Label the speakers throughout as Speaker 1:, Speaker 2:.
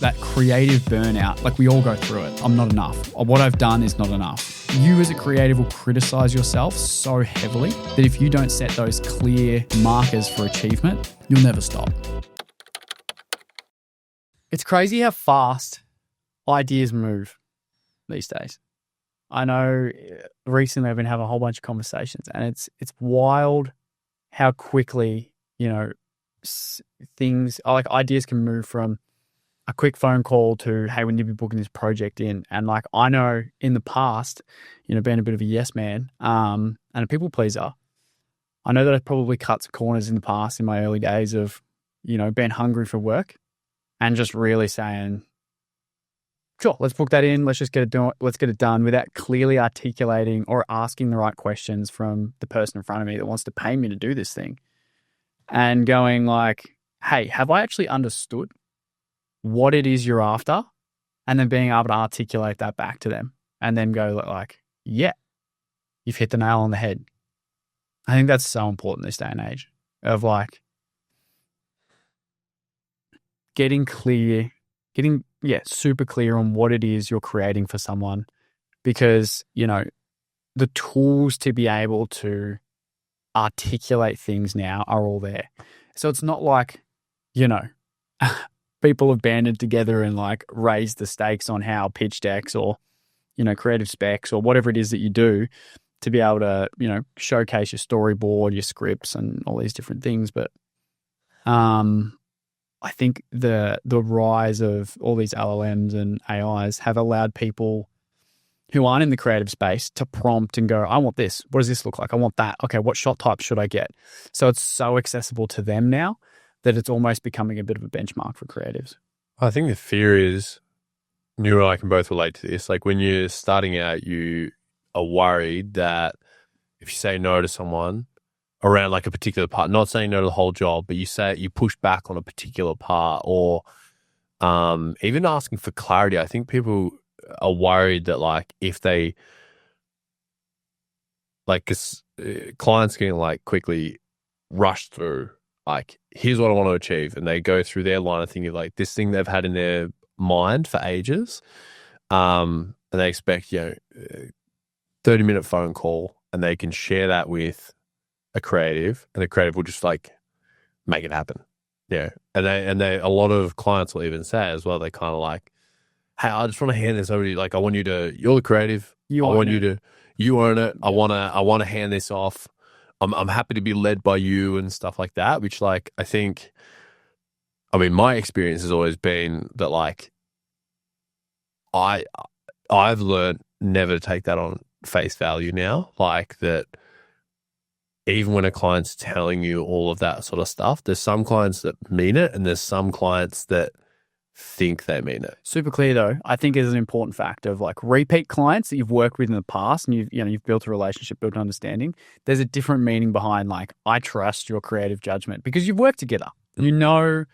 Speaker 1: that creative burnout. Like we all go through it. I'm not enough. Or what I've done is not enough. You as a creative will criticize yourself so heavily that if you don't set those clear markers for achievement, you'll never stop.
Speaker 2: It's crazy how fast ideas move these days. I know recently I've been having a whole bunch of conversations, and it's wild how quickly, things like ideas can move from a quick phone call to, hey, we need to be booking this project in. And like, I know in the past, being a bit of a yes man, and a people pleaser, I know that I probably cut some corners in the past in my early days of, being hungry for work and just really saying, sure, let's book that in. Let's just get it done without clearly articulating or asking the right questions from the person in front of me that wants to pay me to do this thing. And going like, hey, have I actually understood what it is you're after? And then being able to articulate that back to them and then go like, yeah, you've hit the nail on the head. I think that's so important this day and age of like getting super clear on what it is you're creating for someone, because, the tools to be able to articulate things now are all there. So it's not like, people have banded together and like raised the stakes on how pitch decks or, creative specs or whatever it is that you do to be able to, showcase your storyboard, your scripts and all these different things. But I think the rise of all these LLMs and AIs have allowed people who aren't in the creative space to prompt and go, I want this. What does this look like? I want that. Okay, what shot type should I get? So it's so accessible to them now that it's almost becoming a bit of a benchmark for creatives.
Speaker 3: I think the fear is, you and I can both relate to this. Like when you're starting out, you are worried that if you say no to someone around like a particular part, not saying no to the whole job, but you push back on a particular part, or even asking for clarity. I think people are worried that like if they because clients can like quickly rush through like, here's what I want to achieve, and they go through their line of thinking like this thing they've had in their mind for ages, and they expect 30-minute phone call, and they can share that with a creative, and the creative will just like make it happen. Yeah. And they a lot of clients will even say as well, they kind of like, hey, I just want to hand this over to you. Like, I want you to, you're the creative. You own it.
Speaker 1: Yeah.
Speaker 3: I want to hand this off. I'm happy to be led by you and stuff like that, which like, my experience has always been that like, I've learned never to take that on face value now. Like that, even when a client's telling you all of that sort of stuff, there's some clients that mean it and there's some clients that think they mean it.
Speaker 2: Super clear though, I think is an important fact of like repeat clients that you've worked with in the past and you've built a relationship, built an understanding. There's a different meaning behind like, I trust your creative judgment because you've worked together. You know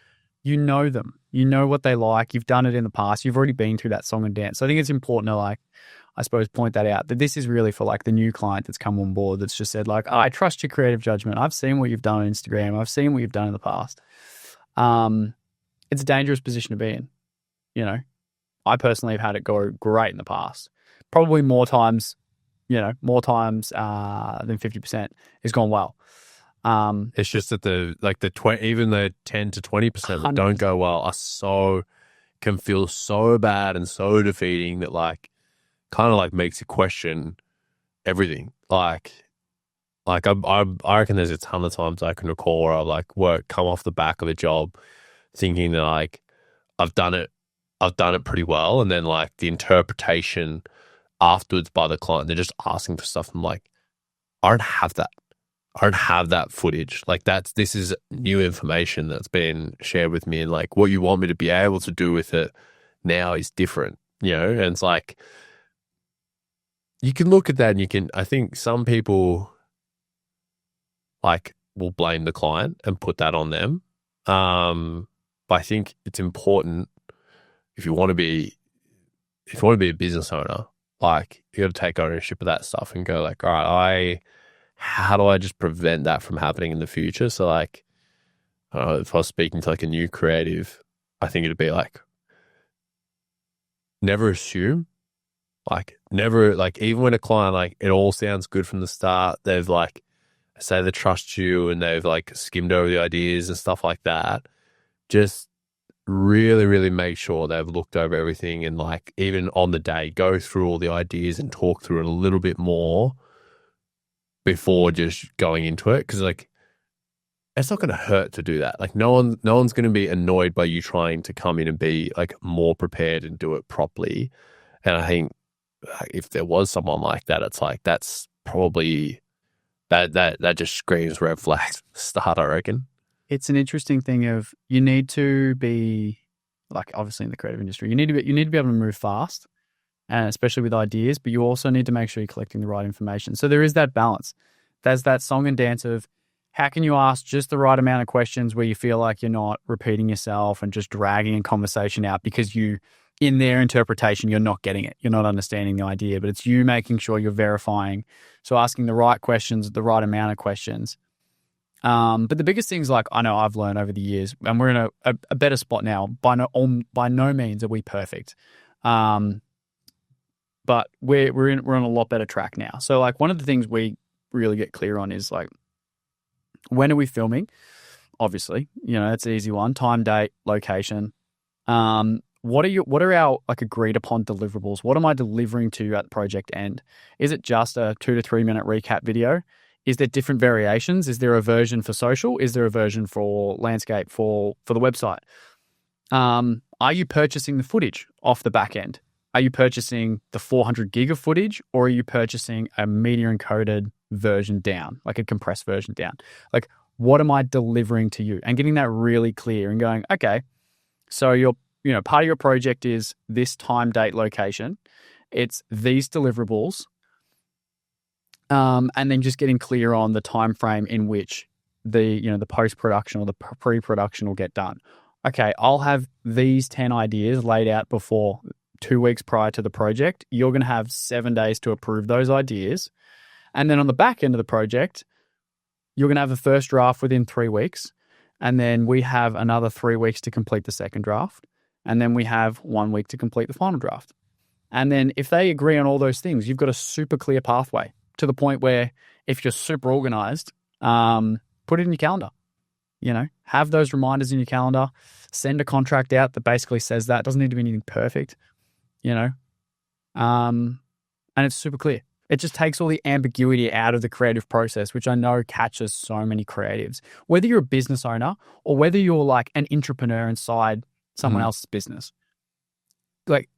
Speaker 2: them, you know what they like. You've done it in the past. You've already been through that song and dance. So I think it's important to like, I suppose, point that out, that this is really for like the new client that's come on board that's just said like, I trust your creative judgment. I've seen what you've done on Instagram. I've seen what you've done in the past. It's a dangerous position to be in. I personally have had it go great in the past. Probably more times than 50% has gone well.
Speaker 3: It's just that even the 10 to 20% that don't go well can feel so bad and so defeating that like, kind of like makes you question everything. Like I reckon there's a ton of times I can recall where I've like come off the back of a job thinking that like I've done it pretty well, and then like the interpretation afterwards by the client, they're just asking for stuff. I'm like, I don't have that footage. Like this is new information that's been shared with me, and like what you want me to be able to do with it now is different, and it's like, you can look at that and I think some people like will blame the client and put that on them. But I think it's important if you want to be a business owner, like you got to take ownership of that stuff and go like, all right, how do I just prevent that from happening in the future? So like, if I was speaking to like a new creative, I think it'd be like, never assume. Like never, like even when a client, like it all sounds good from the start, they've like, say they trust you and they've like skimmed over the ideas and stuff like that. Just really, really make sure they've looked over everything and like even on the day, go through all the ideas and talk through it a little bit more before just going into it. Cause like, it's not going to hurt to do that. Like no one's going to be annoyed by you trying to come in and be like more prepared and do it properly. And I think if there was someone like that, it's like, that's probably that just screams red flags start, I reckon.
Speaker 2: It's an interesting thing of you need to be like, obviously in the creative industry, you need to be able to move fast, and especially with ideas, but you also need to make sure you're collecting the right information. So there is that balance. There's that song and dance of how can you ask just the right amount of questions where you feel like you're not repeating yourself and just dragging a conversation out because you, in their interpretation, you're not getting it. You're not understanding the idea, but it's you making sure you're verifying. So asking the right questions, the right amount of questions. But the biggest things, like I know I've learned over the years, and we're in a better spot now. By no means are we perfect, but we're on a lot better track now. So like one of the things we really get clear on is like, when are we filming? Obviously, that's an easy one. Time, date, location. What are our like agreed upon deliverables? What am I delivering to you at the project end? Is it just a 2 to 3 minute recap video? Is there different variations? Is there a version for social? Is there a version for landscape for the website? Are you purchasing the footage off the back end? Are you purchasing the 400 gig of footage, or are you purchasing a media encoded version down, like a compressed version down? Like, what am I delivering to you? And getting that really clear and going, okay, so part of your project is this time, date, location. It's these deliverables. And then just getting clear on the time frame in which the post-production or the pre-production will get done. Okay, I'll have these 10 ideas laid out before 2 weeks prior to the project. You're going to have 7 days to approve those ideas. And then on the back end of the project, you're going to have the first draft within 3 weeks. And then we have another 3 weeks to complete the second draft. And then we have 1 week to complete the final draft. And then if they agree on all those things, you've got a super clear pathway to the point where if you're super organized, put it in your calendar. Have those reminders in your calendar. Send a contract out that basically says that. It doesn't need to be anything perfect, and it's super clear. It just takes all the ambiguity out of the creative process, which I know catches so many creatives. Whether you're a business owner or whether you're like an entrepreneur inside someone else's business, like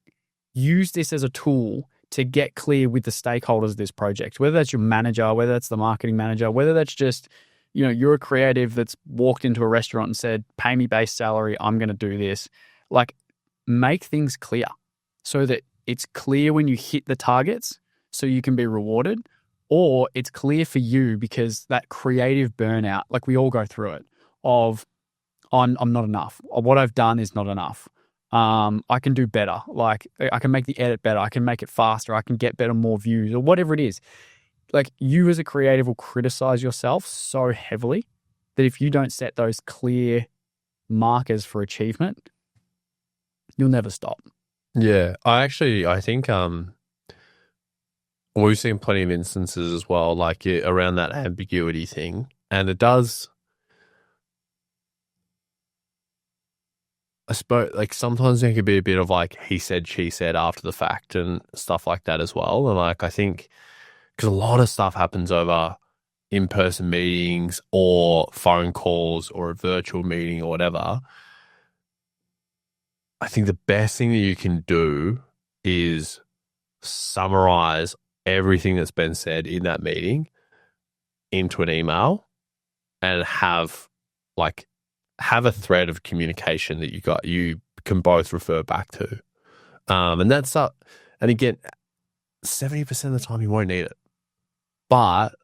Speaker 2: use this as a tool to get clear with the stakeholders of this project, whether that's your manager, whether that's the marketing manager, whether that's just, you're a creative that's walked into a restaurant and said, pay me base salary, I'm going to do this. Like, make things clear so that it's clear when you hit the targets so you can be rewarded, or it's clear for you because that creative burnout, like we all go through it, of I'm not enough. What I've done is not enough. I can do better. Like I can make the edit better. I can make it faster. I can get more views or whatever it is. Like you as a creative will criticize yourself so heavily that if you don't set those clear markers for achievement, you'll never stop.
Speaker 3: Yeah. I think we've seen plenty of instances as well, like around that ambiguity thing. And it does, I suppose, like sometimes there could be a bit of like he said, she said after the fact and stuff like that as well. And like, I think because a lot of stuff happens over in-person meetings or phone calls or a virtual meeting or whatever, I think the best thing that you can do is summarize everything that's been said in that meeting into an email and have a thread of communication that you can both refer back to. And that's and again, 70% of the time you won't need it. But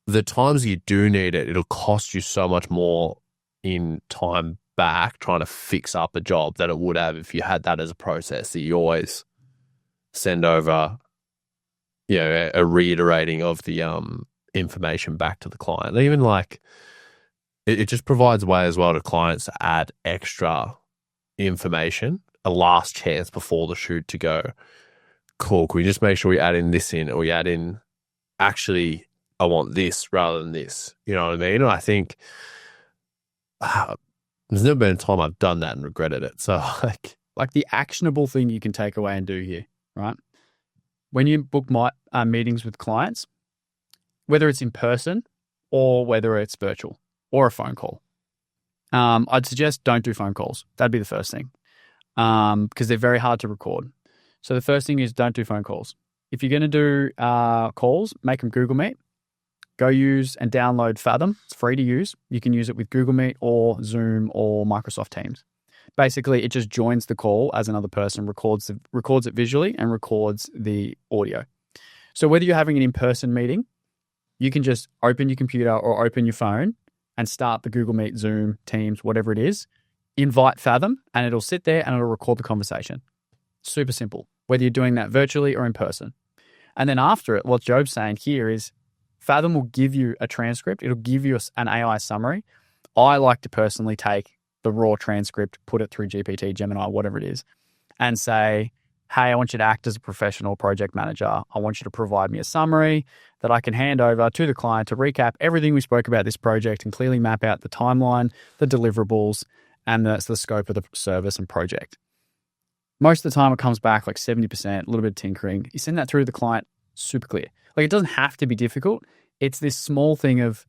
Speaker 3: the times you do need it, it'll cost you so much more in time back trying to fix up a job than it would have if you had that as a process that you always send over, a reiterating of the information back to the client. Even like it just provides a way as well to clients to add extra information a last chance before the shoot to go, cool, can we just make sure we add in this in, or we add in, actually, I want this rather than this. You know what I mean? And I think there's never been a time I've done that and regretted it. So
Speaker 2: like the actionable thing you can take away and do here, right? When you book meetings with clients, whether it's in person or whether it's virtual or a phone call, I'd suggest don't do phone calls. That'd be the first thing, because they're very hard to record. So the first thing is don't do phone calls. If you're going to do calls, make them Google Meet. Go use and download Fathom. It's free to use. You can use it with Google Meet or Zoom or Microsoft Teams. Basically, it just joins the call as another person, records it visually, and records the audio. So whether you're having an in-person meeting, you can just open your computer or open your phone and start the Google Meet, Zoom, Teams, whatever it is, invite Fathom, and it'll sit there and it'll record the conversation. Super simple, whether you're doing that virtually or in person. And then after it, what Job's saying here is Fathom will give you a transcript. It'll give you an AI summary. I like to personally take the raw transcript, put it through GPT, Gemini, whatever it is, and say, hey, I want you to act as a professional project manager. I want you to provide me a summary that I can hand over to the client to recap everything we spoke about this project and clearly map out the timeline, the deliverables, and the scope of the service and project. Most of the time it comes back like 70%, a little bit of tinkering. You send that through to the client, super clear. Like it doesn't have to be difficult. It's this small thing of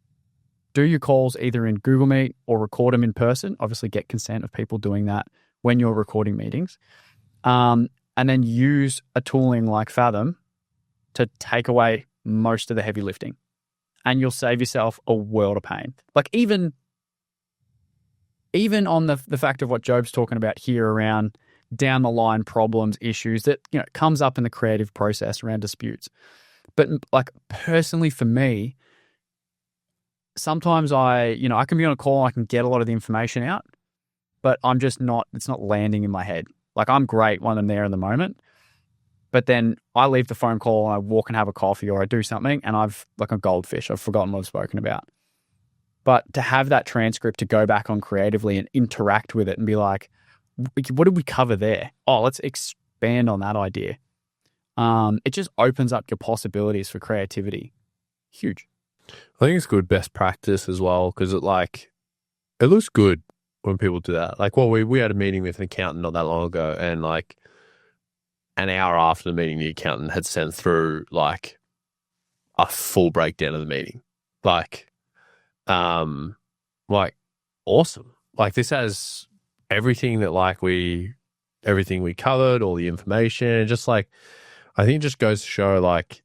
Speaker 2: do your calls either in Google Meet or record them in person. Obviously get consent of people doing that when you're recording meetings. And then use a tooling like Fathom to take away most of the heavy lifting. And you'll save yourself a world of pain. Like even on the fact of what Job's talking about here around down the line problems, issues that, you know, comes up in the creative process around disputes. But like personally for me, sometimes I can be on a call and I can get a lot of the information out, but it's not landing in my head. Like I'm great when I'm there in the moment, but then I leave the phone call and I walk and have a coffee or I do something and I've like a goldfish. I've forgotten what I've spoken about. But to have that transcript to go back on creatively and interact with it and be like, what did we cover there? Oh, let's expand on that idea. It just opens up your possibilities for creativity. Huge.
Speaker 3: I think it's good best practice as well because it looks good when people do that. Like, well, we had a meeting with an accountant not that long ago, and like an hour after the meeting, the accountant had sent through like a full breakdown of the meeting. Like awesome. Like this has everything that everything we covered, all the information, just like, I think it just goes to show like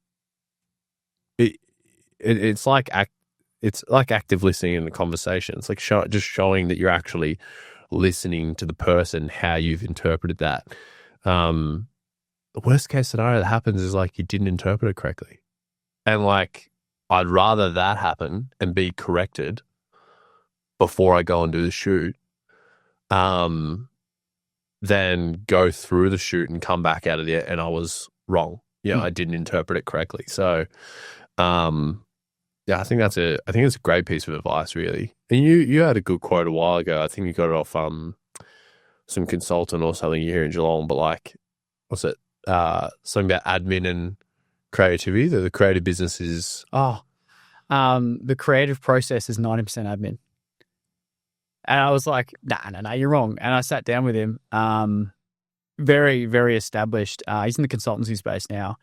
Speaker 3: it's like active listening in the conversation. It's like just showing that you're actually listening to the person, how you've interpreted that. The worst case scenario that happens is like you didn't interpret it correctly. And like, I'd rather that happen and be corrected before I go and do the shoot than go through the shoot and come back out of there and I was wrong. I didn't interpret it correctly. So, yeah, I think it's a great piece of advice, really. And you had a good quote a while ago. I think you got it off some consultant or something here in Geelong. But like, what's it? Something about admin and creativity. The creative business is
Speaker 2: the creative process is 90% admin. And I was like, nah, you're wrong. And I sat down with him. Very, very established. He's in the consultancy space now.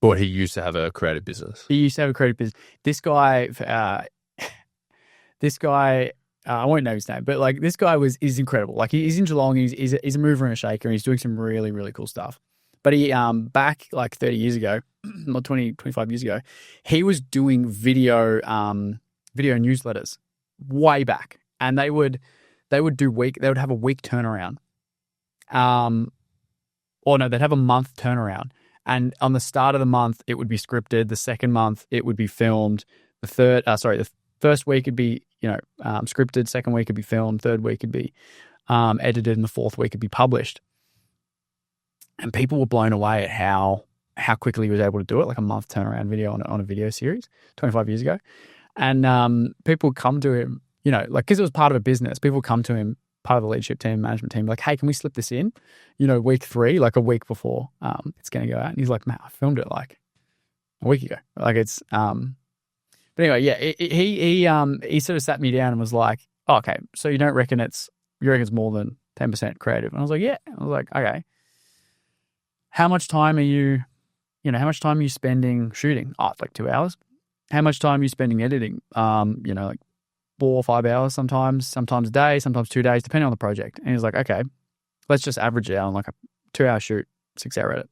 Speaker 3: He used to have a creative business.
Speaker 2: He used to have a creative business. This guy, I won't know his name, but like this guy is incredible. Like he's in Geelong. He's a mover and a shaker, and he's doing some really, really cool stuff. But he back like 30 years ago, or 20, 25 years ago, he was doing video newsletters way back, and they would have a week turnaround. They'd have a month turnaround. And on the start of the month, it would be scripted. The second month, it would be filmed. The first week would be, scripted. Second week would be filmed. Third week would be edited, and the fourth week would be published. And people were blown away at how quickly he was able to do it, like a month turnaround video on a video series 25 years ago. And people would come to him, because it was part of a business. People would come to him part of the leadership team, management team, like, hey, can we slip this in, week 3, like a week before it's going to go out? And he's like, man, I filmed it like a week ago. Like it's, but anyway, yeah, he sort of sat me down and was like, oh, okay, so you reckon it's more than 10% creative? And I was like, yeah. I was like, okay, how much time are you spending shooting? Oh, it's like 2 hours. How much time are you spending editing? Like 4 or 5 hours sometimes a day, sometimes 2 days, depending on the project. And he's like, okay, let's just average it out on like a 2-hour shoot, 6-hour edit.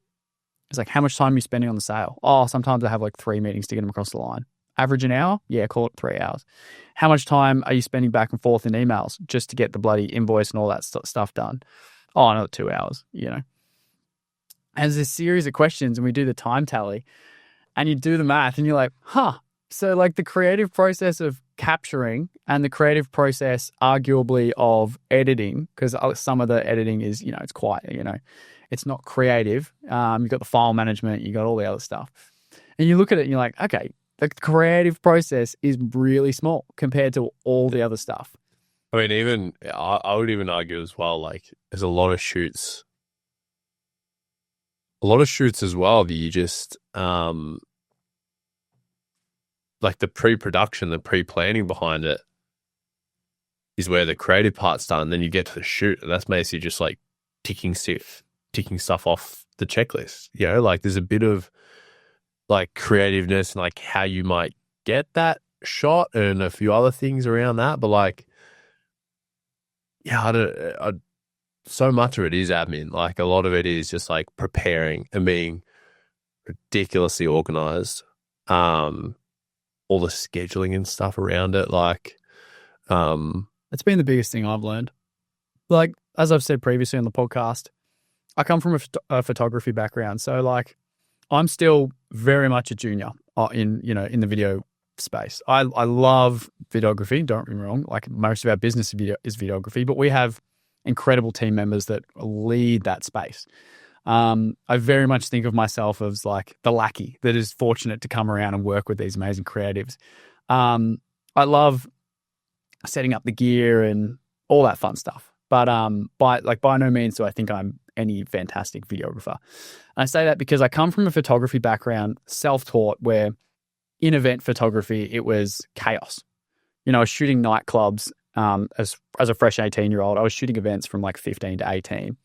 Speaker 2: He's like, how much time are you spending on the sale? Oh, sometimes I have like 3 meetings to get them across the line. Average an hour? Yeah, call it 3 hours. How much time are you spending back and forth in emails just to get the bloody invoice and all that stuff done? Oh, another 2 hours, And there's this series of questions and we do the time tally and you do the math and you're like, so like the creative process of capturing and the creative process arguably of editing, because some of the editing is, it's quite, it's not creative. You've got the file management, you got all the other stuff. And you look at it and you're like, okay, the creative process is really small compared to all the other stuff.
Speaker 3: I mean, I would even argue as well, like there's a lot of shoots as well that you just, like the pre-production, the pre-planning behind it is where the creative part's done. And then you get to the shoot and that's basically just like ticking stuff off the checklist. Like there's a bit of like creativeness and like how you might get that shot and a few other things around that. But like, yeah, so much of it is admin. Like a lot of it is just like preparing and being ridiculously organized. All the scheduling and stuff around it. Like,
Speaker 2: it's been the biggest thing I've learned. Like, as I've said previously on the podcast, I come from a photography background. So like, I'm still very much a junior in the video space. I love videography. Don't get me wrong. Like most of our business is videography, but we have incredible team members that lead that space. I very much think of myself as like the lackey that is fortunate to come around and work with these amazing creatives. I love setting up the gear and all that fun stuff. But by no means do I think I'm any fantastic videographer. And I say that because I come from a photography background, self-taught, where in event photography, it was chaos. I was shooting nightclubs as a fresh 18-year-old. I was shooting events from like 15 to 18.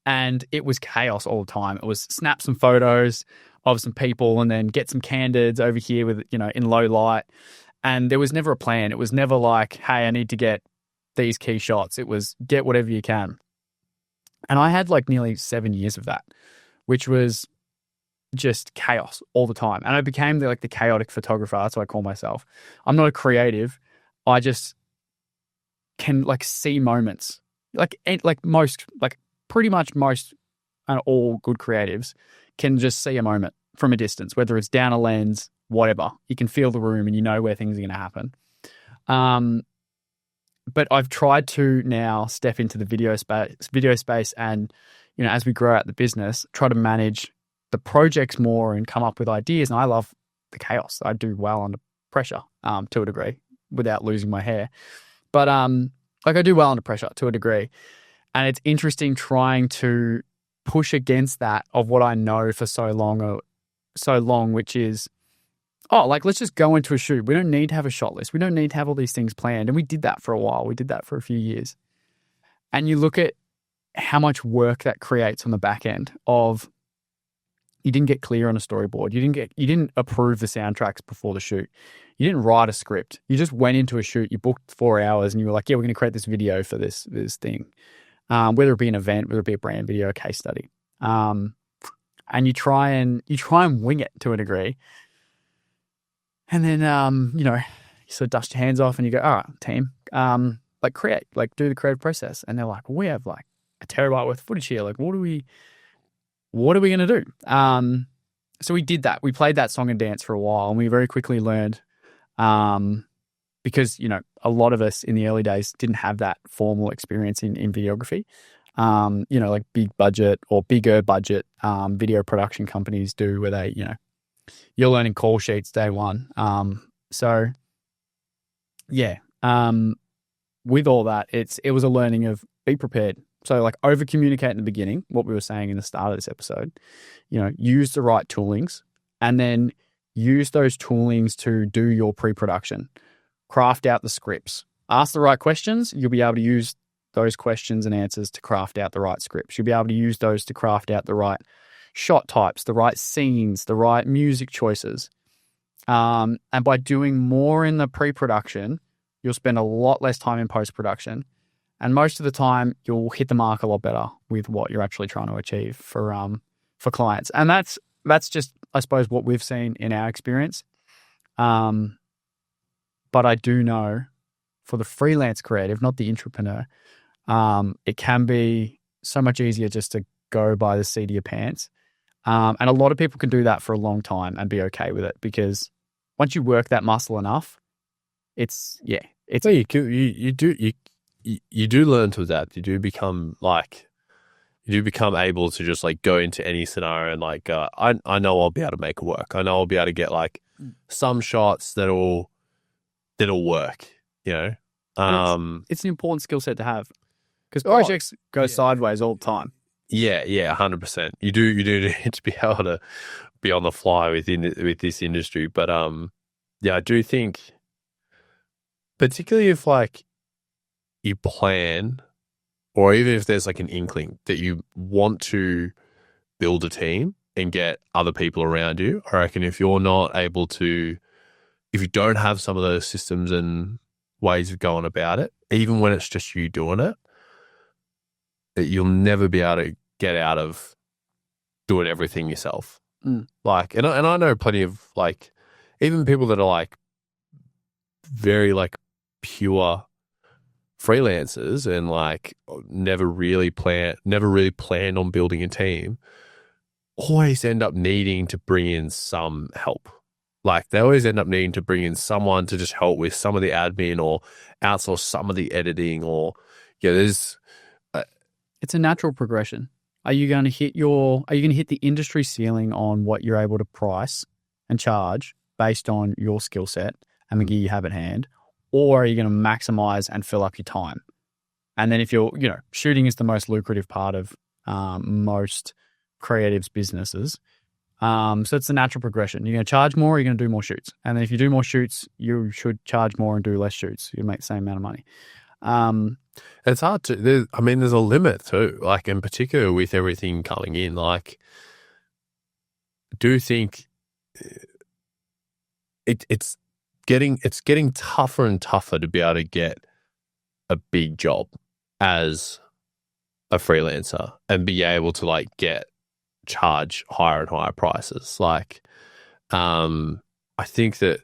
Speaker 2: And it was chaos all the time. It was snap some photos of some people and then get some candids over here with, in low light. And there was never a plan. It was never like, hey, I need to get these key shots. It was get whatever you can. And I had like nearly 7 years of that, which was just chaos all the time. And I became the chaotic photographer. That's what I call myself. I'm not a creative. I just can like see moments pretty much most and all good creatives can just see a moment from a distance, whether it's down a lens, whatever. You can feel the room and you know where things are going to happen. But I've tried to now step into the video space and, as we grow out the business, try to manage the projects more and come up with ideas. And I love the chaos. I do well under pressure to a degree without losing my hair. But I do well under pressure to a degree. And it's interesting trying to push against that of what I know for so long, which is, let's just go into a shoot. We don't need to have a shot list. We don't need to have all these things planned. And we did that for a while. We did that for a few years. And you look at how much work that creates on the back end of you didn't get clear on a storyboard. You didn't approve the soundtracks before the shoot. You didn't write a script. You just went into a shoot. You booked 4 hours and you were like, yeah, we're going to create this video for this thing. Whether it be an event, whether it be a brand video, a case study. And you try and wing it to a degree. And then, you sort of dust your hands off and you go, all right, team, create, do the creative process. And they're like, we have like a terabyte worth of footage here. Like, what are we going to do? So we did that. We played that song and dance for a while and we very quickly learned, because, a lot of us in the early days didn't have that formal experience in videography. Like big budget or bigger budget video production companies do where they, you're learning call sheets day one. with all that, it was a learning of be prepared. So like over communicate in the beginning, what we were saying in the start of this episode, use the right toolings and then use those toolings to do your pre-production, craft out the scripts, ask the right questions. You'll be able to use those questions and answers to craft out the right scripts. You'll be able to use those to craft out the right shot types, the right scenes, the right music choices. And by doing more in the pre-production, you'll spend a lot less time in post-production. And most of the time, you'll hit the mark a lot better with what you're actually trying to achieve for clients. And that's just, I suppose, what we've seen in our experience. But I do know for the freelance creative, not the entrepreneur, it can be so much easier just to go by the seat of your pants. And a lot of people can do that for a long time and be okay with it, because once you work that muscle enough,
Speaker 3: so you do learn to adapt. You do become able to just like go into any scenario and like I know I'll be able to make it work. I know I'll be able to get like some shots that'll work.
Speaker 2: It's an important skill set to have, because projects go sideways all the time.
Speaker 3: Yeah, 100%. You do need to be able to be on the fly with this industry. But I do think, particularly if like you plan, or even if there's like an inkling that you want to build a team and get other people around you, I reckon if you don't have some of those systems and ways of going about it, even when it's just you doing it, that you'll never be able to get out of doing everything yourself. Like, and I know plenty of like, even people that are like very like pure freelancers and like never really planned on building a team, always end up needing to bring in some help. Like they always end up needing to bring in someone to just help with some of the admin or outsource some of the editing, or it's
Speaker 2: a natural progression. Are you going to hit the industry ceiling on what you're able to price and charge based on your skill set and the gear you have at hand? Or are you going to maximize and fill up your time? And then if shooting is the most lucrative part of most creatives' businesses. So it's a natural progression. You're going to charge more, or you're going to do more shoots. And then if you do more shoots, you should charge more and do less shoots. You'll make the same amount of money.
Speaker 3: It's hard to, there's a limit too, like in particular with everything coming in, like I do think it's getting tougher and tougher to be able to get a big job as a freelancer and be able to like charge higher and higher prices. Like, I think that,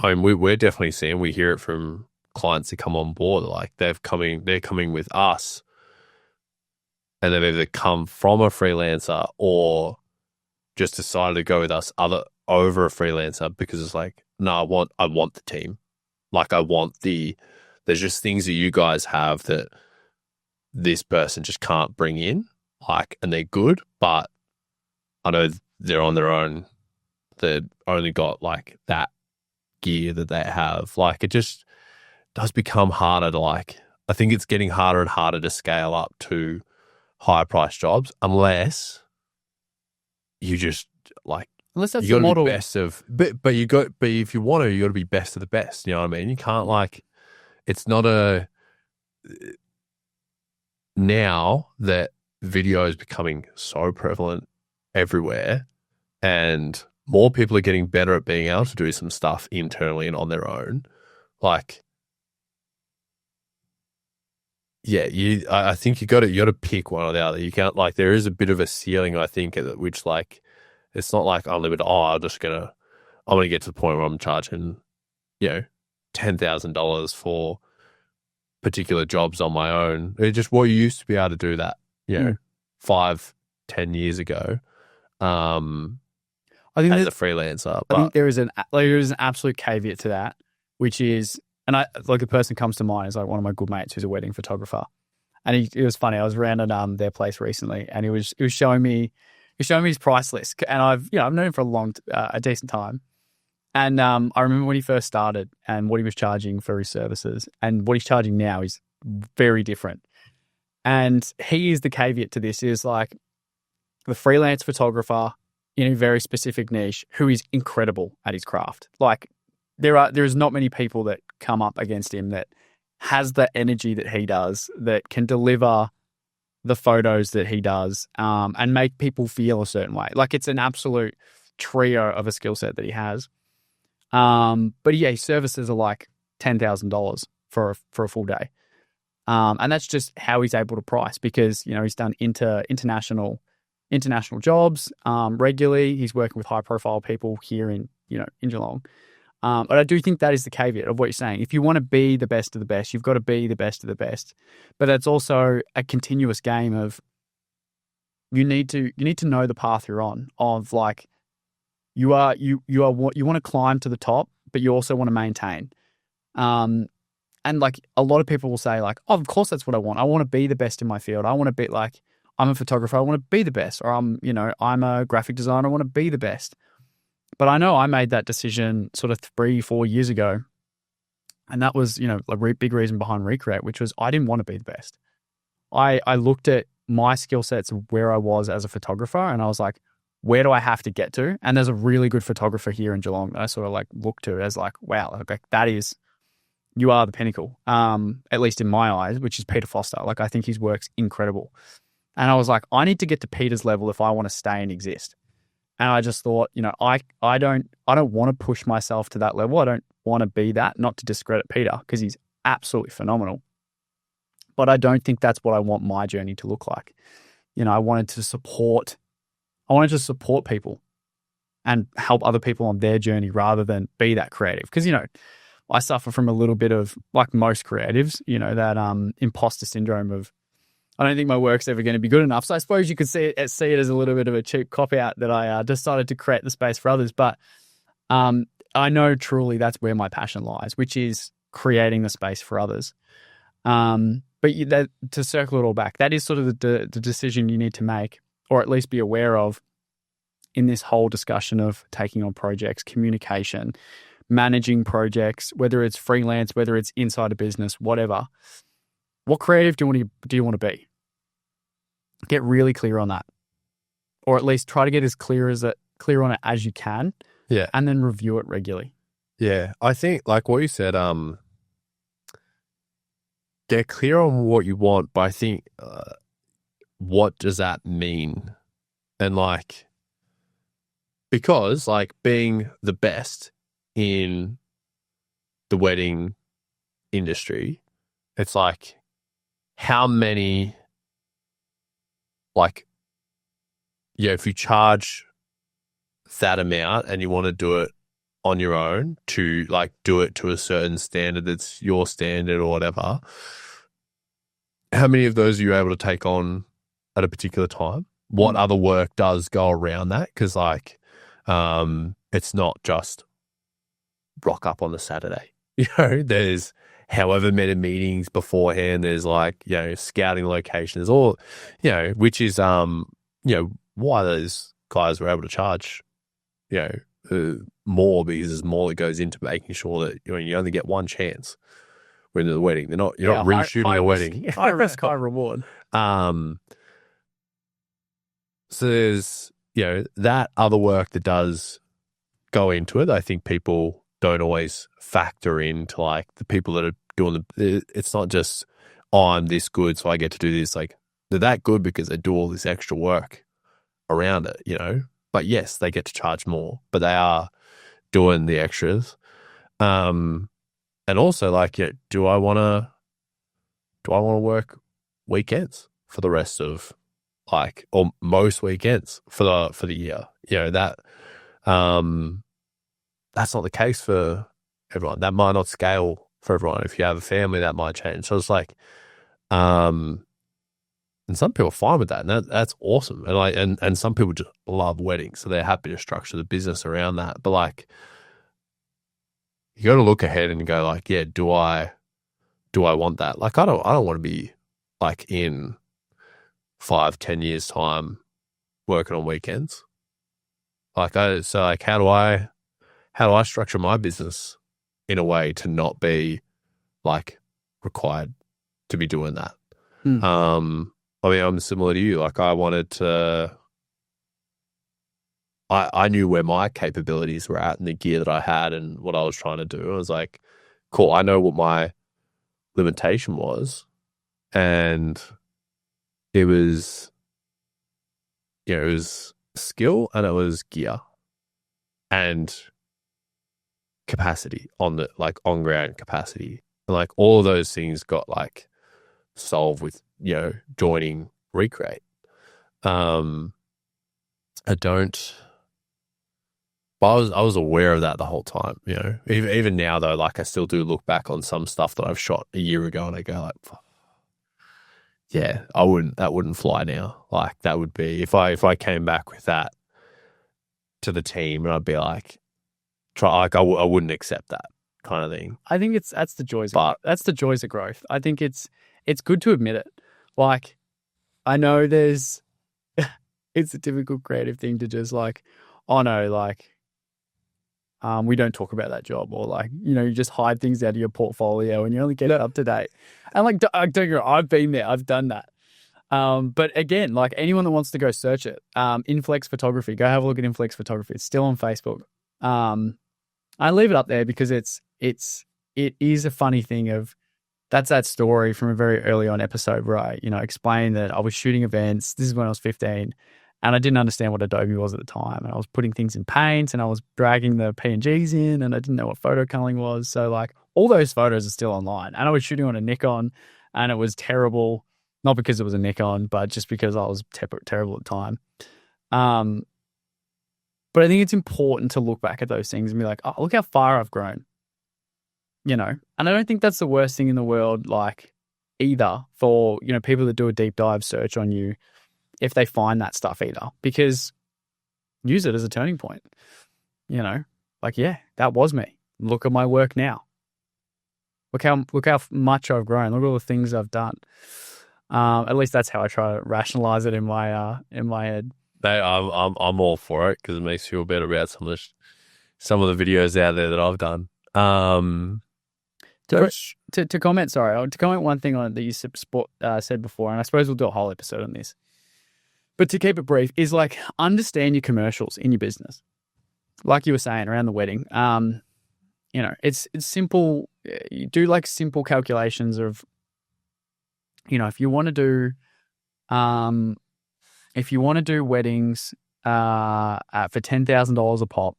Speaker 3: we're definitely seeing, we hear it from clients that come on board, like they're coming with us and they've either come from a freelancer or just decided to go with us over a freelancer because it's like, no, I want the team. Like there's just things that you guys have that this person just can't bring in, like, and they're good, but I know they're on their own. They've only got like that gear that they have. Like it just does become harder to like, I think it's getting harder and harder to scale up to higher price jobs unless you just like,
Speaker 2: unless that's
Speaker 3: you
Speaker 2: the
Speaker 3: gotta
Speaker 2: model.
Speaker 3: be best of, but if you want to, you got to be best of the best. You know what I mean? You can't like, it's not now that video is becoming so prevalent everywhere and more people are getting better at being able to do some stuff internally and on their own. Like, I think you got to pick one or the other. You can't, like, there is a bit of a ceiling, I think, at which like, it's not like unlimited. I'm going to get to the point where I'm charging, $10,000 for particular jobs on my own. It's just what you used to be able to do that, 5-10 years ago.
Speaker 2: I think
Speaker 3: as a freelancer.
Speaker 2: I think there is an absolute caveat to that, which is, and the person comes to mind is like one of my good mates who's a wedding photographer, and it was funny. I was around at their place recently, and he was showing me his price list, and I've known him for a decent time, And I remember when he first started and what he was charging for his services, and what he's charging now is very different. And he is the caveat to this is like the freelance photographer in a very specific niche who is incredible at his craft. Like there is not many people that come up against him that has the energy that he does, that can deliver the photos that he does, and make people feel a certain way. Like it's an absolute trio of a skill set that he has. But yeah, his services are like $10,000 for a full day. And that's just how he's able to price because, you know, he's done international jobs regularly. He's working with high profile people here in Geelong. But I do think that is the caveat of what you're saying. If you want to be the best of the best, you've got to be the best of the best. But that's also a continuous game of you need to know the path you're on of like you want to climb to the top, but you also want to maintain. And like a lot of people will say like, oh, of course that's what I want. I want to be the best in my field. I want to be like, I'm a photographer. I want to be the best. Or I'm a graphic designer. I want to be the best. But I know I made that decision sort of 3-4 years ago. And that was, a big reason behind Recreate, which was I didn't want to be the best. I looked at my skill sets where I was as a photographer and I was like, where do I have to get to? And there's a really good photographer here in Geelong that I sort of like look to as like, wow, like that is, you are the pinnacle, at least in my eyes, which is Peter Foster. Like I think his work's incredible. And I was like, I need to get to Peter's level if I want to stay and exist. And I just thought, I don't want to push myself to that level. I don't want to be that, not to discredit Peter because he's absolutely phenomenal. But I don't think that's what I want my journey to look like. I wanted to support people and help other people on their journey rather than be that creative. Because, I suffer from a little bit of, like most creatives, that imposter syndrome of, I don't think my work's ever going to be good enough. So I suppose you could see it as a little bit of a cheap cop-out that I decided to create the space for others. But I know truly that's where my passion lies, which is creating the space for others. But to circle it all back, that is sort of the decision you need to make, or at least be aware of in this whole discussion of taking on projects, communication, managing projects, whether it's freelance, whether it's inside a business, whatever. What creative do you want to be? Get really clear on that, or at least try to get as clear on it as you can.
Speaker 3: Yeah,
Speaker 2: and then review it regularly.
Speaker 3: Yeah, I think like what you said, get clear on what you want, but I think what does that mean? And like, because like being the best in the wedding industry, it's like how many, like, if you charge that amount and you want to do it on your own to like do it to a certain standard that's your standard or whatever, how many of those are you able to take on at a particular time? What other work does go around that? Because like it's not just rock up on the Saturday. There's however many meetings beforehand. There's like, scouting locations, or, which is, why those guys were able to charge, more, because there's more that goes into making sure that you only get one chance when the wedding. You're not reshooting a wedding.
Speaker 2: High risk, high reward.
Speaker 3: So there's, that other work that does go into it. I think people don't always factor into like the people that are doing it's not just, oh, I'm this good, so I get to do this. Like they're that good because they do all this extra work around it, But yes, they get to charge more, but they are doing the extras. And also like, do I want to work weekends for the rest of like, or most weekends for the year? That's not the case for everyone. That might not scale for everyone. If you have a family, that might change. So it's like, and some people are fine with that, and that's awesome. And some people just love weddings, so they're happy to structure the business around that. But like, you got to look ahead and go like, do I want that? Like, I don't want to be like in 5-10 years time working on weekends. Like, so like, how how do I structure my business in a way to not be like required to be doing that? I mean, I'm similar to you. Like I wanted to, I knew where my capabilities were at and the gear that I had and what I was trying to do. I was like, cool, I know what my limitation was. And it was, you know, it was skill and it was gear and capacity on the, like on ground capacity. And like all of those things got like solved with, you know, joining Recreate. I don't, but I was aware of that the whole time, you know. Even now though, like I still do look back on some stuff that I've shot a year ago and I go like, yeah, that wouldn't fly now. Like that would be, if I came back with that to the team and I'd be like, I wouldn't accept that kind of thing.
Speaker 2: I think that's the joys of growth. I think it's good to admit it. Like, I know it's a typical creative thing to just like, oh no, like, we don't talk about that job, or like, you know, you just hide things out of your portfolio and you only get it up to date. And like, don't get me wrong, I've been there, I've done that. But again, like anyone that wants to go search it, Inflex Photography, go have a look at Inflex Photography. It's still on Facebook. I leave it up there because it is a funny thing of, that's that story from a very early on episode where I, you know, explained that I was shooting events. This is when I was 15 and I didn't understand what Adobe was at the time. And I was putting things in Paint and I was dragging the PNGs in and I didn't know what photo culling was. So like all those photos are still online, and I was shooting on a Nikon and it was terrible. Not because it was a Nikon, but just because I was terrible at the time. But I think it's important to look back at those things and be like, oh, look how far I've grown. You know, and I don't think that's the worst thing in the world, like either, for, you know, people that do a deep dive search on you, if they find that stuff either, because use it as a turning point. You know, like, yeah, that was me. Look at my work now. Look how much I've grown. Look at all the things I've done. At least that's how I try to rationalize it in my head.
Speaker 3: I'm all for it because it makes you feel better about some of the videos out there that I've done.
Speaker 2: To comment one thing on it that you said before, and I suppose we'll do a whole episode on this, but to keep it brief, is like, understand your commercials in your business. Like you were saying around the wedding, you know, it's simple. You do like simple calculations of, you know, if you want to do weddings for $10,000 a pop,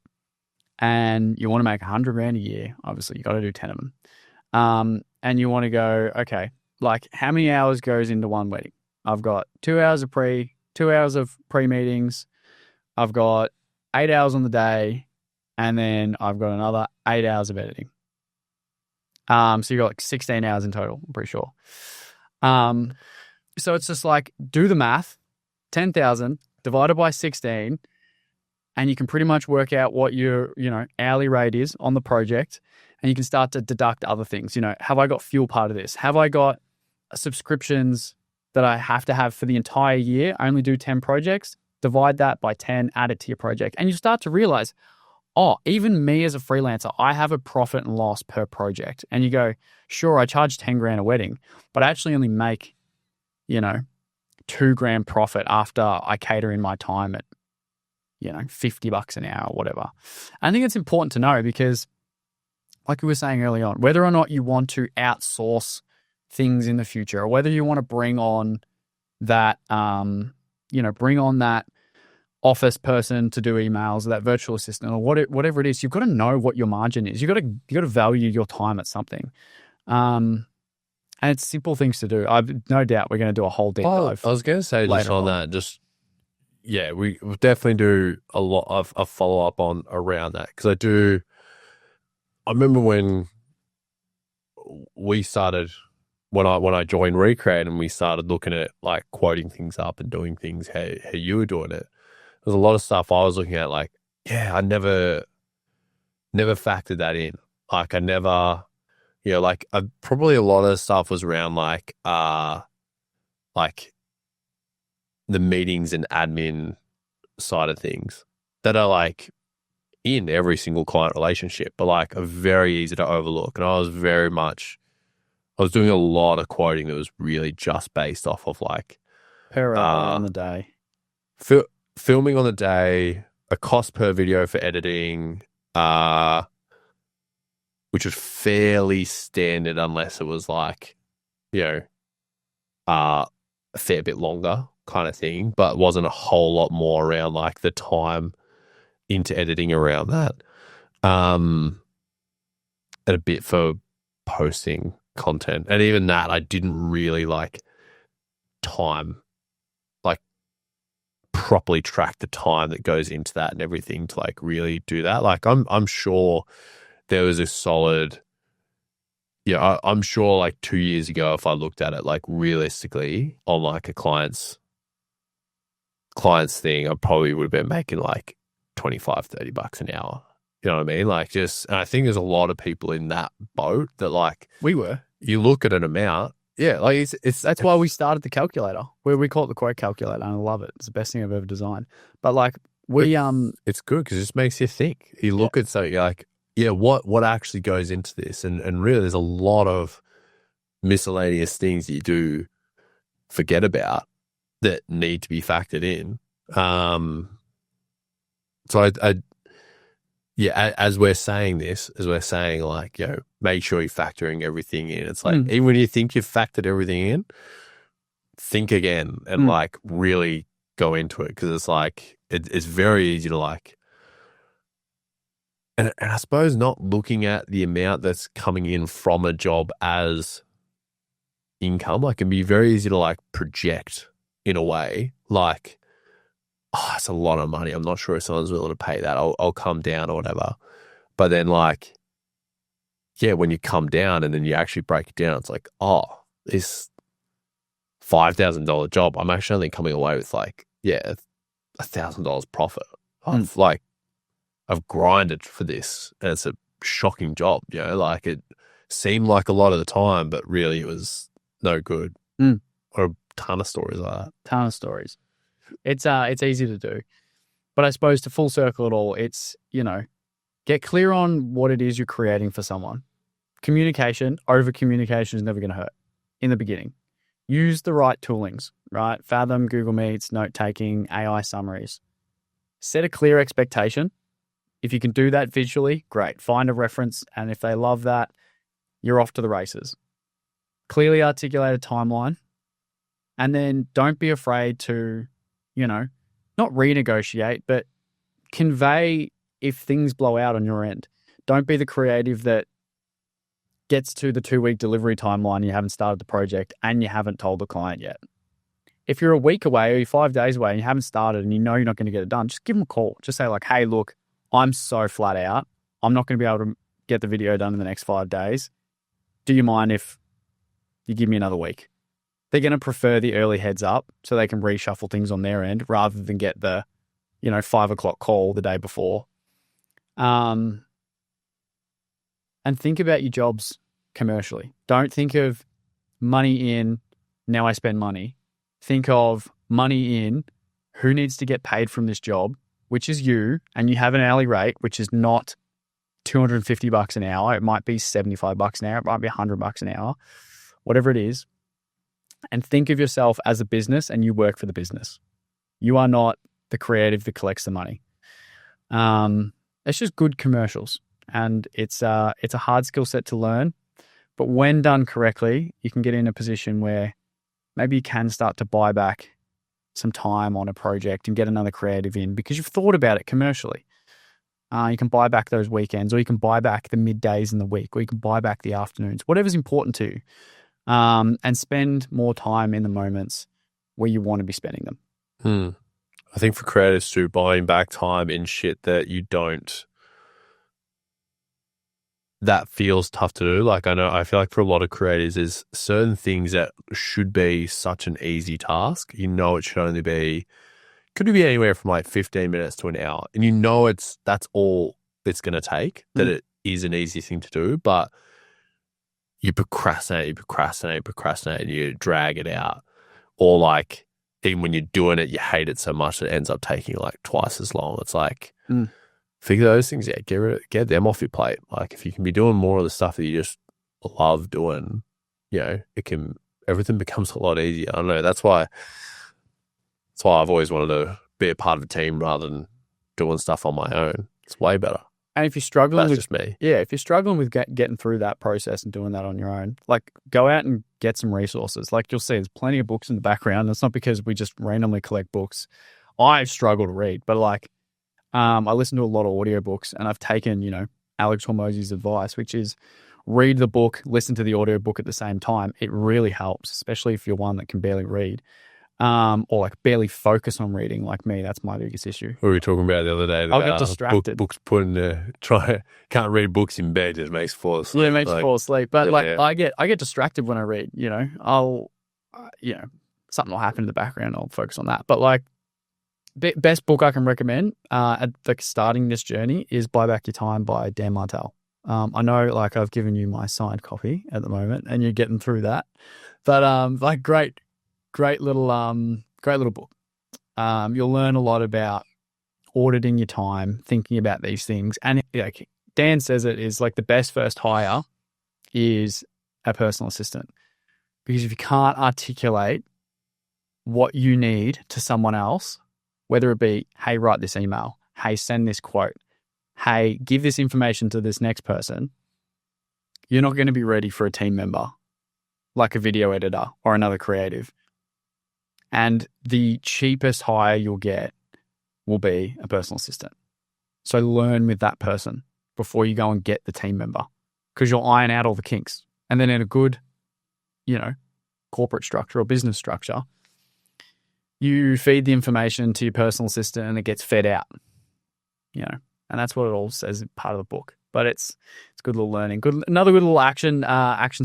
Speaker 2: and you want to make $100,000 a year, obviously you got to do 10 of them. And you want to go, okay, like how many hours goes into one wedding? I've got 2 hours of pre-meetings. I've got 8 hours on the day, and then I've got another 8 hours of editing. So you got like 16 hours in total, I'm pretty sure. So it's just like, do the math, 10,000 divided by 16, and you can pretty much work out what your, you know, hourly rate is on the project, and you can start to deduct other things. You know, have I got fuel part of this? Have I got subscriptions that I have to have for the entire year? I only do 10 projects. Divide that by 10, add it to your project. And you start to realize, oh, even me as a freelancer, I have a profit and loss per project. And you go, sure, I charge 10 grand a wedding, but I actually only make, you know, 2 grand profit after I cater in my time at, you know, $50 an hour or whatever. I think it's important to know because, like we were saying early on, whether or not you want to outsource things in the future, or whether you want to bring on that, bring on that office person to do emails, or that virtual assistant, or whatever it is, you've got to know what your margin is. You got to value your time at something. And it's simple things to do. I've no doubt we're going to do a whole deep dive.
Speaker 3: I was going to say just on that, we definitely do a lot of a follow up on around that, because I remember when we started, when I joined Recreate and we started looking at like quoting things up and doing things how you were doing it. There's a lot of stuff I was looking at like, yeah, I never factored that in. Like I never, you know, like probably a lot of stuff was around like the meetings and admin side of things that are like in every single client relationship, but like are very easy to overlook. And I was doing a lot of quoting that was really just based off of like
Speaker 2: per hour on the day,
Speaker 3: filming on the day, a cost per video for editing, which was fairly standard unless it was like, a fair bit longer kind of thing, but wasn't a whole lot more around like the time into editing around that. And a bit for posting content. And even that, I didn't really like properly track the time that goes into that and everything to like really do that. Like I'm sure there was a solid, I'm sure like 2 years ago, if I looked at it like realistically on like a client's thing, I probably would have been making like $25-$30 an hour. You know what I mean? Like and I think there's a lot of people in that boat that like
Speaker 2: we were.
Speaker 3: You look at an amount. Yeah, like
Speaker 2: that's why we started the calculator, where we call it the quote calculator, and I love it. It's the best thing I've ever designed. But like
Speaker 3: it's good because it just makes you think. You look at something, you're like, what actually goes into this, and really, there's a lot of miscellaneous things that you do forget about that need to be factored in. So as we're saying this, like, make sure you're factoring everything in. It's like, even when you think you've factored everything in, think again and like really go into it. Cause it's like, it's very easy to like, and I suppose not looking at the amount that's coming in from a job as income, like, can be very easy to like project in a way, like, oh, it's a lot of money. I'm not sure if someone's willing to pay that. I'll come down or whatever. But then like, when you come down and then you actually break it down, it's like, oh, this $5,000 job, I'm actually only coming away with like, $1,000 profit. I've grinded for this and it's a shocking job, like it seemed like a lot of the time, but really it was no good. Or a ton of stories like that.
Speaker 2: Ton of stories. It's easy to do. But I suppose to full circle it all, it's, get clear on what it is you're creating for someone. Communication, over communication is never going to hurt in the beginning. Use the right toolings, right? Fathom, Google Meets, note-taking, AI summaries. Set a clear expectation. If you can do that visually, great. Find a reference, and if they love that, you're off to the races. Clearly articulate a timeline, and then don't be afraid to, not renegotiate, but convey if things blow out on your end. Don't be the creative that gets to the 2-week delivery timeline and you haven't started the project and you haven't told the client yet. If you're a week away or you're 5 days away and you haven't started and you know you're not going to get it done, just give them a call. Just say like, hey, look, I'm so flat out. I'm not going to be able to get the video done in the next 5 days. Do you mind if you give me another week? They're going to prefer the early heads up so they can reshuffle things on their end rather than get the, 5 o'clock call the day before. And think about your jobs commercially. Don't think of money in, now I spend money. Think of money in, who needs to get paid from this job, which is you, and you have an hourly rate, which is not $250 an hour. It might be $75 an hour. It might be $100 an hour, whatever it is. And think of yourself as a business and you work for the business. You are not the creative that collects the money. It's just good commercials, and it's a hard skill set to learn. But when done correctly, you can get in a position where maybe you can start to buy back some time on a project and get another creative in because you've thought about it commercially. You can buy back those weekends, or you can buy back the middays in the week, or you can buy back the afternoons, whatever's important to you. And spend more time in the moments where you want to be spending them.
Speaker 3: I think for creatives too, buying back time in shit that you don't, that feels tough to do. Like I feel like for a lot of creators, there's certain things that should be such an easy task. It should only be, could be anywhere from like 15 minutes to an hour. And that's all it's going to take, that it is an easy thing to do, but you procrastinate, and you drag it out. Or like, even when you're doing it, you hate it so much that it ends up taking like twice as long. It's like, figure those things out. Get them off your plate. Like if you can be doing more of the stuff that you just love doing, everything becomes a lot easier. I don't know. That's why I've always wanted to be a part of a team rather than doing stuff on my own. It's way better.
Speaker 2: And if you're struggling
Speaker 3: That's just me.
Speaker 2: Yeah, if you're struggling with getting through that process and doing that on your own, like go out and get some resources. Like you'll see there's plenty of books in the background. It's not because we just randomly collect books. I struggle to read, but like I listen to a lot of audiobooks and I've taken, Alex Hormozi's advice, which is read the book, listen to the audiobook at the same time. It really helps, especially if you're one that can barely read. Or like barely focus on reading like me. That's my biggest issue.
Speaker 3: What were we talking about the other day?
Speaker 2: I got distracted.
Speaker 3: Books can't read books in bed. It makes you fall asleep.
Speaker 2: Yeah, it makes you fall asleep. But I get distracted when I read, I'll, something will happen in the background. I'll focus on that. But like best book I can recommend at like starting this journey is Buy Back Your Time by Dan Martell. I know like I've given you my signed copy at the moment and you're getting through that, but like great little book. You'll learn a lot about auditing your time, thinking about these things. And like Dan says, it is like the best first hire is a personal assistant. Because if you can't articulate what you need to someone else, whether it be, hey, write this email, hey, send this quote, hey, give this information to this next person, you're not going to be ready for a team member like a video editor or another creative. And the cheapest hire you'll get will be a personal assistant. So learn with that person before you go and get the team member, because you'll iron out all the kinks. And then in a good, corporate structure or business structure, you feed the information to your personal assistant and it gets fed out, and that's what it all says in part of the book. But it's good little learning. Another good little action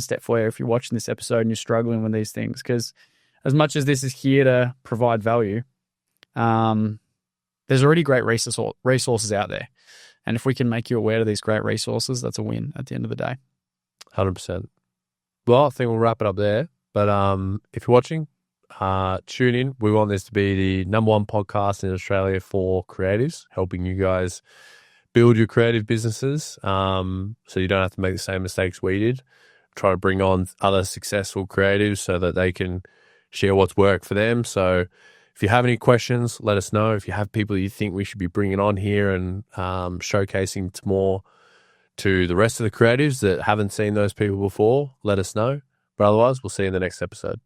Speaker 2: step for you if you're watching this episode and you're struggling with these things, because as much as this is here to provide value, there's already great resources out there. And if we can make you aware of these great resources, that's a win at the end of the day.
Speaker 3: 100%. Well, I think we'll wrap it up there. But if you're watching, tune in. We want this to be the #1 podcast in Australia for creatives, helping you guys build your creative businesses so you don't have to make the same mistakes we did. Try to bring on other successful creatives so that they can share what's worked for them. So if you have any questions, let us know. If you have people you think we should be bringing on here and showcasing more to the rest of the creatives that haven't seen those people before, let us know. But otherwise, we'll see you in the next episode.